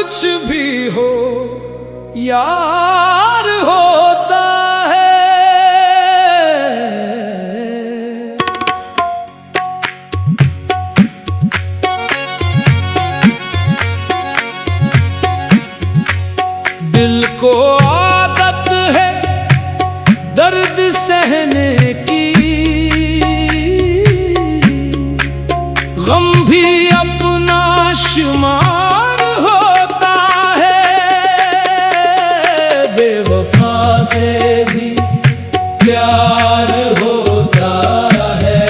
कुछ भी हो यार होता है। दिल को आदत है दर्द सहने की, गम भी अपना शुमार होता है। बेवफा से भी प्यार होता है।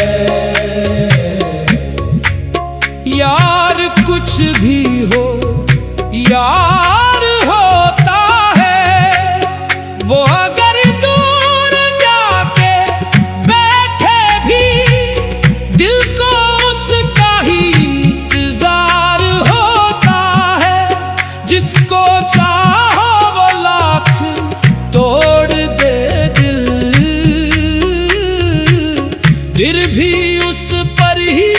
यार कुछ भी हो यार होता है। वो अगर दूर जाके बैठे भी दिल को उसका ही इंतजार होता है। जिसको चाहो वो लाख तोड़ दे दिल, फिर भी उस पर ही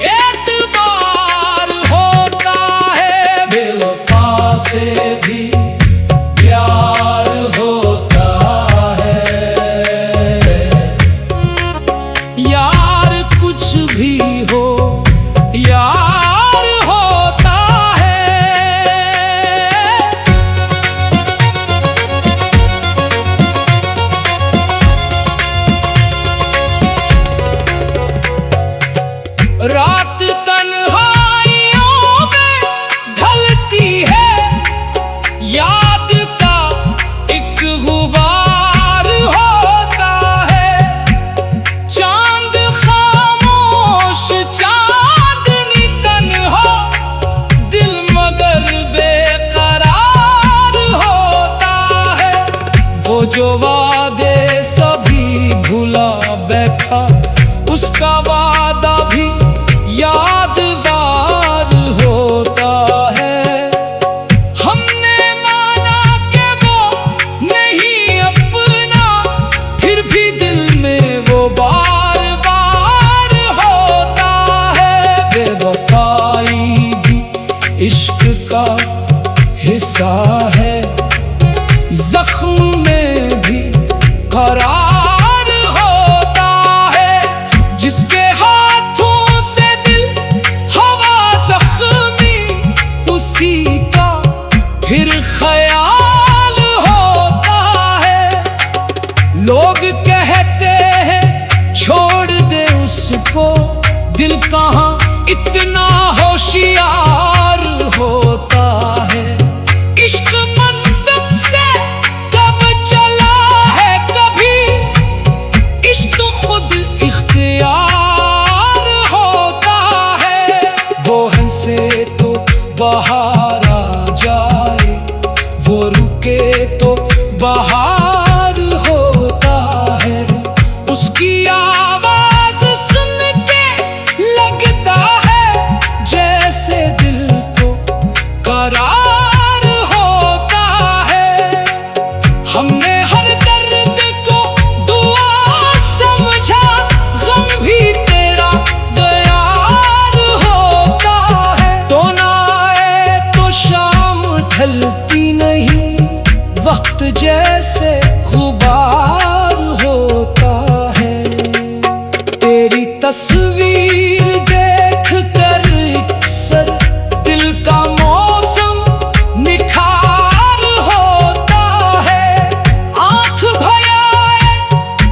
एतबार होता है। बेवफा से भी प्यार होता है। यार कुछ भी हो यार होता है। रात तन्हाइयों में ढलती है, याद का एक गुबार होता है। चांद खामोश चांदनी तन्हा, दिल मगर बेकरार होता है। वो जो वादे सभी भुला बैठा, उसका वादा भी यादगार होता है। हमने माना कि वो नहीं अपना, फिर भी दिल में वो बार बार होता है। बेवफाई भी इश्क का हिस्सा है, जख्म में भी करार होता है। जिसके हाथों से दिल हवा जख्मी, उसी का फिर ख्याल होता है। लोग कहते हैं छोड़ दे उसको, दिल कहाँ इतना होशियार होता है। इश्क मंतक से कब चला है कभी, इश्क खुद इख्तियार होता है। वो हंसे तो बहार आ जाए, वो रुके तो बहार होता है। उसकी आवाज सुन के लगता है जैसे दिल को करार होता है। हमने हर दर्द को दुआ समझा, गम भी तेरा दयार होता है। तो ना आए तो शाम ढलती नहीं, वक्त जैसे गुबार होता है। तेरी तस्वीर देख कर अक्सर दिल का मौसम निखार होता है। आंख भराए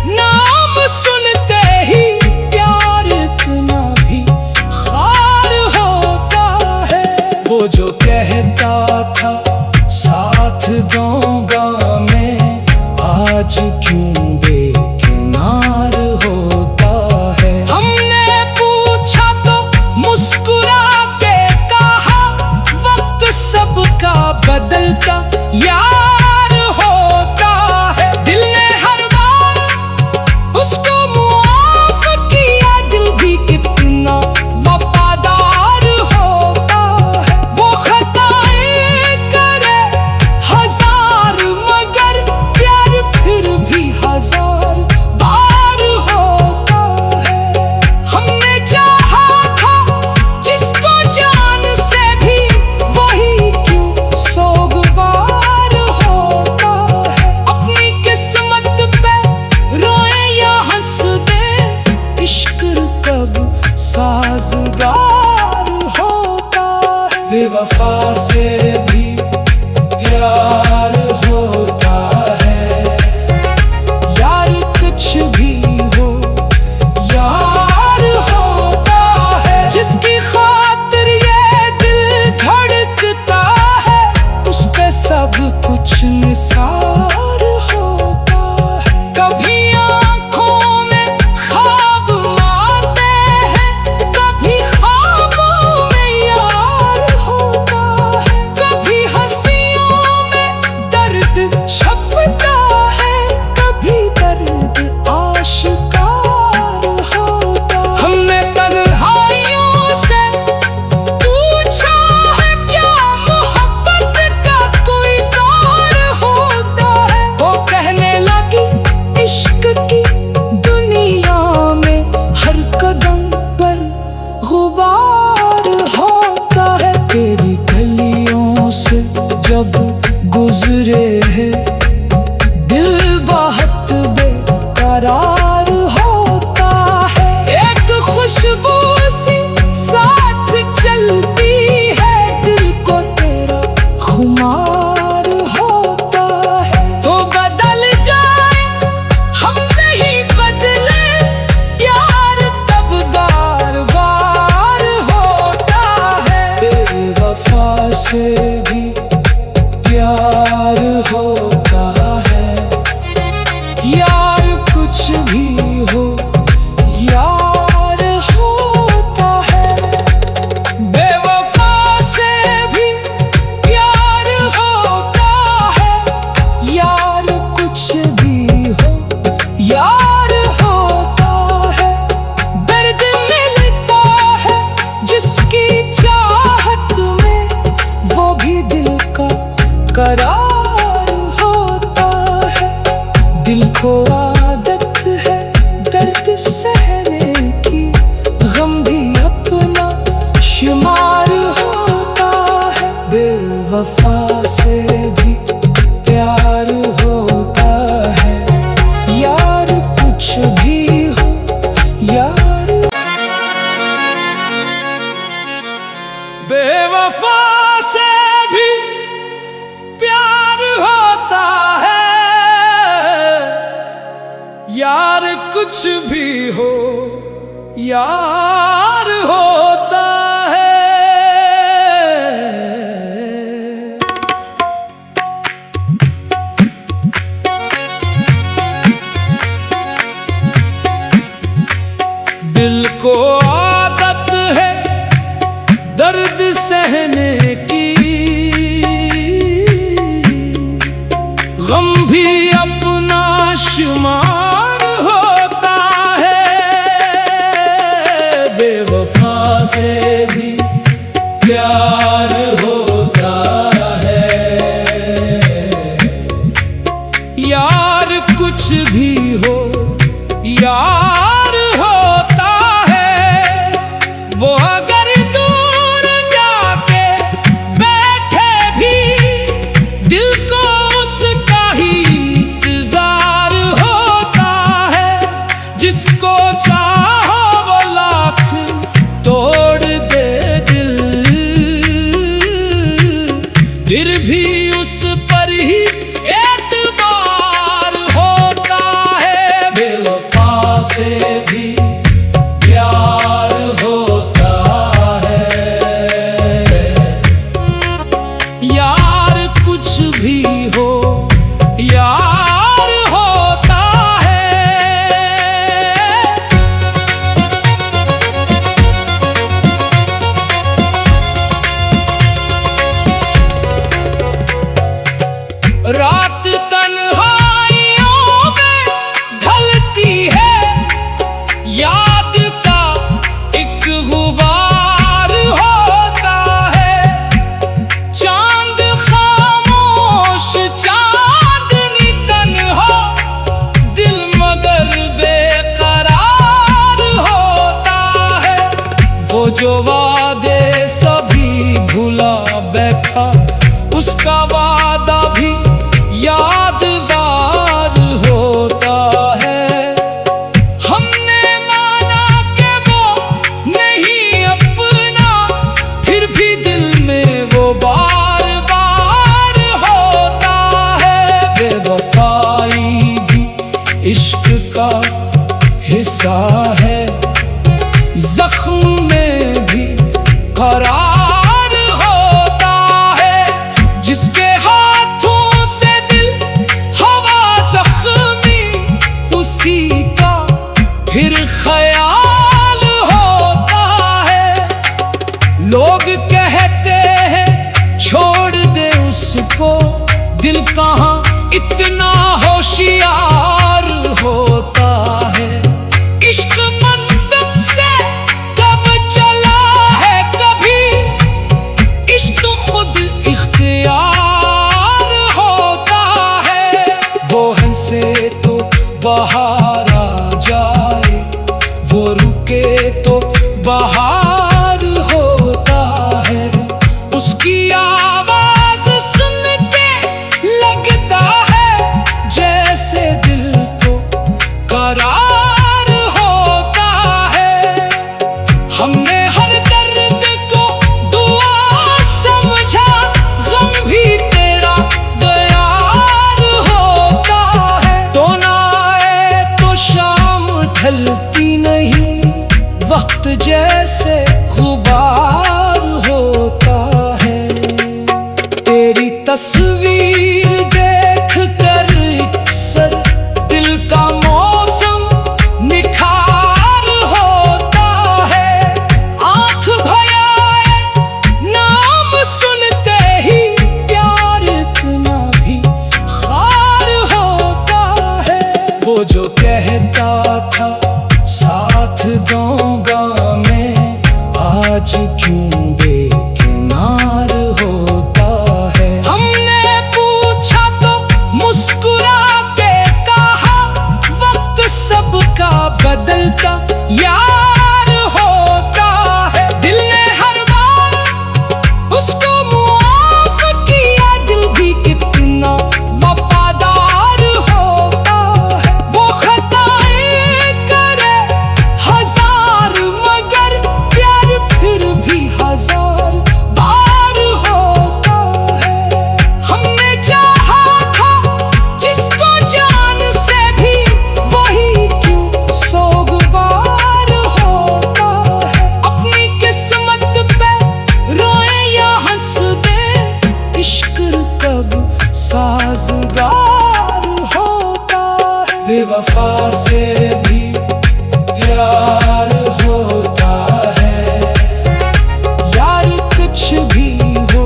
नाम सुनते ही प्यार इतना भी खार होता है। वो जो कहता था साथ दूंगा मैं, आज क्यों बेकिनार होता है। हमने पूछा तो मुस्कुरा के कहा, वक्त सबका बदलता यार होता है। दिल ने हर बार उसको मुआफ किया, दिल भी कितना वफादार होता है। वो खताएं करे हजार निसार होता है। कभी आँखों में ख्वाब आते हैं, कभी ख्वाबों में यार होता है। कभी हंसियों में दर्द छपता है, कभी दर्द आशिकार होता है। हमने तन्हाइयों से पूछा है क्या मोहब्बत का कोई दौर होता है। वो कहने लगी इश्क की दुनिया में हर कदम पर गुबार होता है। तेरी गलियों से जब गुजरे है दिल बहुत बेकरार होता है। एक खुशबू सी साथ चलती है, दिल को तेरा खुमार होता है। तो बदल जाए हम नहीं बदले, प्यार तब बार बार होता है। बेवफा से भी प्यार होता है, यार कुछ भी हो यार होता है। बेवफा से भी प्यार होता है, यार कुछ भी हो यार होता है। दर्द मिलता है जिसकी चाहत में, वो भी दिल का करार होता है। दिल को आदत है दर्द सहने की, गम भी अपना शुमार होता है। बेवफा से भी प्यार होता है, यार कुछ भी हो यार। बेवफा से भी प्यार होता है, यार कुछ भी हो यार होता है। दिल को आदत है दर्द सहने की, गम भी अपना शुमार होता है। बेवफा से भी प्यार होता है, यार कुछ भी हो यार होता है। वो अगर दूर जाके बैठे भी, दिल को उसका ही इंतजार होता है। जिसको चाहो वो लाख तोड़ दे दिल, फिर भी उस पर ही एतबार होता है। बेवफा से भी प्यार होता है, यार कुछ भी हो यार होता है। रात तन्हाइयों में ढलती है, याद का एक गुबार होता है। चांद खामोश चांदनी तन्हा, दिल मगर बेकरार होता है। वो जो वादे सभी भुला बैठा, उसका वादा भी यादगार होता है। हमने माना कि वो नहीं अपना, फिर भी दिल में वो बार बार होता है। बेवफाई भी इश्क का हिस्सा है, जख्म में भी करार होता है। जिसके हाथों से दिल इतना होशियार होता है। इश्क मंतक से कब चला है कभी, इश्क खुद इख्तियार होता है। वो हंसे तो बहार आ जाए, वो रुके तो बहार होता है। उसकी आवाज सुन के लगता है जैसे दिल को करार होता है। हमने हर दर्द को दुआ समझा, गम भी तेरा दयार होता है। तो ना आए तो शाम ढलती नहीं, वक्त जैसे गुबार होता है। तेरी तस्वीर देख कर अक्सर दिल का मौसम निखार होता है। आंख भराए नाम सुनते ही प्यार इतना भी खार होता है। वो जो कहता था साथ दूंगा मैं, आज क्यों बेकिनार होता है। हमने पूछा तो मुस्कुरा के कहा, वक्त सबका बदलता यार होता है। दिल ने हर बार उसको मुआफ किया, दिल भी कितना वफादार होता है। वो खताएं करे हजार मगर प्यार फिर भी हजार बार होता है। हमने चाहा था जिसको जान से भी, वही क्यों सोगवार होता है। अपनी किस्मत पे रोए या हंस दे, इश्क कब साजगार होता है। बेवफा से भी प्यार होता है, यार कुछ भी हो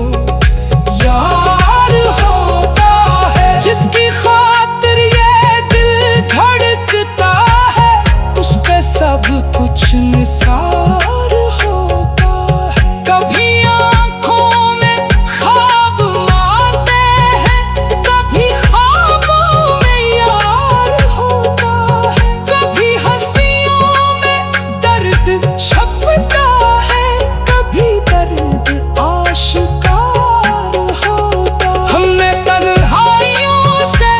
यार होता है। जिसकी खातिर ये दिल धड़कता है, उस पे सब कुछ निसार होता है। कभी आंखों में ख्वाब आते हैं, कभी ख्वाबों में यार होता है। कभी हंसियों में दर्द छपता है, कभी दर्द आशिकार होता है। हमने तन्हाइयों से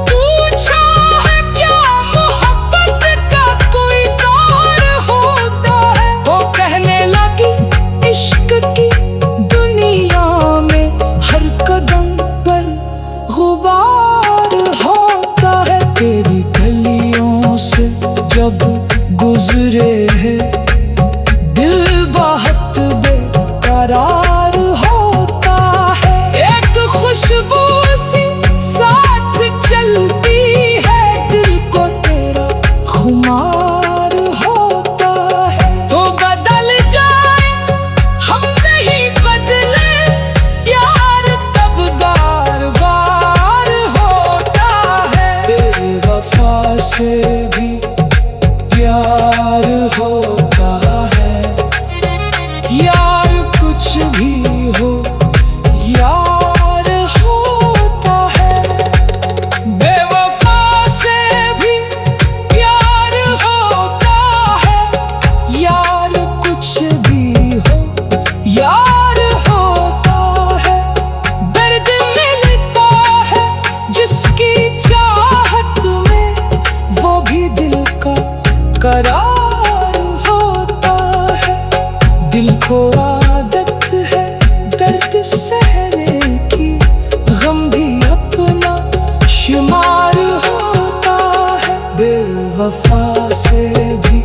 पूछा है क्या मोहब्बत का कोई दौर होता है। वो कहने लगी इश्क की दुनिया में हर कदम पर गुबार होता है। तेरी गलियों से जब गुजरे है, दिल बहुत बेकरार होता है। एक खुशबू सी साथ चलती है, दिल को तेरा खुमार होता है। तो बदल जाए हम नहीं बदले, प्यार तब बार-बार होता है। बेवफा से भी प्यार होता है, यार कुछ भी हो यार होता है। बेवफा से भी प्यार होता है, यार कुछ भी हो यार होता है। दर्द मिलता है जिसकी चाहत में, वो भी दिल का करार होता है। दिल को आदत है दर्द सहने की, गम भी अपना शुमार होता है। बेवफा से भी